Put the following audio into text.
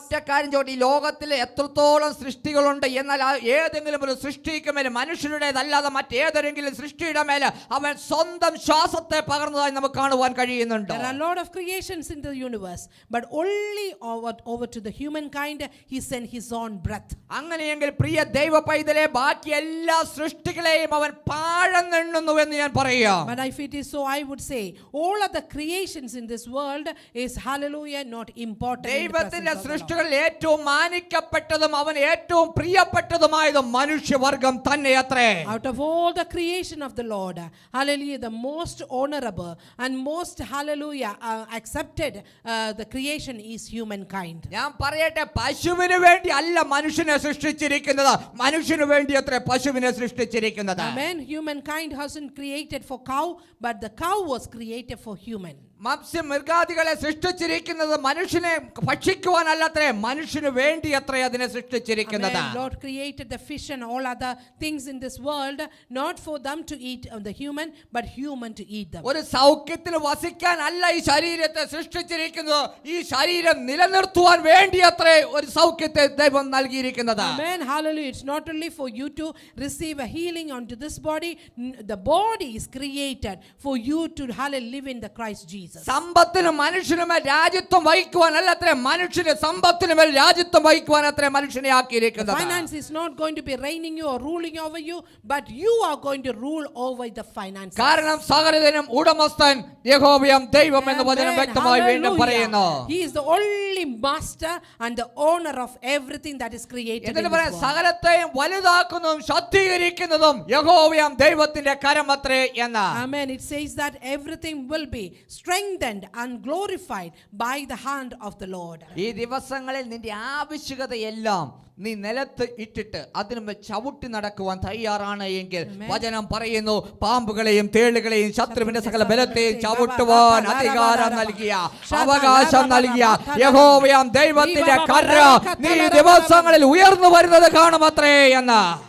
ഒറ്റ കാര്യം ചോദിച്ചു, ഈ ലോകത്തിൽ എത്രത്തോളം സൃഷ്ടികളുണ്ട്, എന്നാൽ ഏതെങ്കിലും ഒരു സൃഷ്ടിക്ക് മേൽ മനുഷ്യരുടേതല്ലാതെ മറ്റേതെങ്കിലും സൃഷ്ടിയുടെ മേൽ അവൻ സ്വന്തം ശ്വാസത്തെ പകർന്നതായി നമുക്ക് കാണുവാൻ കഴിയുന്നുണ്ട്. There are a lot of creations in the universe, but only over to the humankind he sent his own breath. അങ്ങനെയെങ്കിൽ പ്രിയ ദൈവ പൈതലെ, ബാക്കി എല്ലാ സൃഷ്ടികളെയും അവൻ പാഴെന്നെണ്ണുന്നു എന്ന് ഞാൻ പറയാം. But if it is so, I would say all of the creations in this world is, hallelujah, not important. ദൈവത്തിന്റെ സൃഷ്ടികളിൽ ഏറ്റവും മാനിക്കപ്പെട്ടതും അവൻ ഏറ്റവും പ്രിയപ്പെട്ടതുമായതും മനുഷ്യവർഗം തന്നെയത്രേ. Out of all the creation of the Lord, hallelujah, the most honorable and most, hallelujah, accepted the creation is humankind. ഞാൻ പറയട്ടെ, പശുവിന് വേണ്ടി അല്ല മനുഷ്യനെ സൃഷ്ടിച്ചിരിക്കുന്നത്, മനുഷ്യന് വേണ്ടി അത്രേ പശുവിനെ സൃഷ്ടിച്ചിരിക്കുന്നത്. Amen. Humankind hasn't created for cow, but the cow was created for human. മത്സ്യമൃഗാദികളെ സൃഷ്ടിച്ചിരിക്കുന്നത് മനുഷ്യനെ ഭക്ഷിക്കുവാനല്ലത്രേ, മനുഷ്യന് വേണ്ടി അത്രേ അതിനെ സൃഷ്ടിച്ചിരിക്കുന്നത്. Lord created the fish and all other things in this world not for them to eat the human, but human to eat them. ഒരു സൗഖ്യത്തിൽ വസിക്കാൻ അല്ല ഈ ശരീരത്തെ സൃഷ്ടിച്ചിരിക്കുന്നത്, ഈ ശരീരം നിലനിർത്തുവാൻ വേണ്ടി അത്രേ ഒരു സൗഖ്യത്തെ ദൈവം നൽകിയിരിക്കുന്നത്. Amen. Hallelujah. It's not only for you to receive a healing onto this body. The body is created for you to, hallelujah, live in the Christ Jesus. സമ്പത്തിനും മനുഷ്യനുമേൽ രാജ്യത്വം വഹിക്കുവാൻ അല്ലത്രേ, മനുഷ്യന് സമ്പത്തിനുമേൽ രാജ്യത്വം വഹിക്കുവാൻ അത്രേ മനുഷ്യനെ ആക്കിയിരിക്കുന്നത്. Finance is not going to be reigning you or ruling over you, but you are going to rule over the finances. കാരണം സകലത്തിനും ഉടമസ്ഥൻ യഹോവയാം ദൈവം എന്ന് വചനം വ്യക്തമായി വീണ്ടും പറയുന്നു. He is the only master and the owner of everything that is created. എന്നിട്ട് പറയാം, സകലത്തെയും വലുതാക്കുന്നതും ശക്തീകരിക്കുന്നതും യഹോവയാം ദൈവത്തിന്റെ കരമത്രേ എന്ന്. Amen. It says that everything will be strengthened and glorified by the hand of the Lord. ഈ ദിവസങ്ങളിൽ നിന്റെ ആവശ്യകതയെല്ലാം നീ നിലത്ത് ഇട്ടിട്ട് അതിനുമേൽ ചവിട്ടി നടക്കുവാൻ തയ്യാറാണ് എങ്കിൽ വചനം പറയുന്നു, പാമ്പുകളെയും തേളുകളെയും ശത്രുവിന്റെ സകല ബലത്തെയും ചവിട്ടുവാൻ അധികാരം നൽകിയ, അവകാശം നൽകിയ യഹോവയാം ദൈവത്തിന്റെ കര നീ ദിവസങ്ങളിൽ ഉയർന്നു വരുന്നത് കാണുമത്രേ എന്ന്.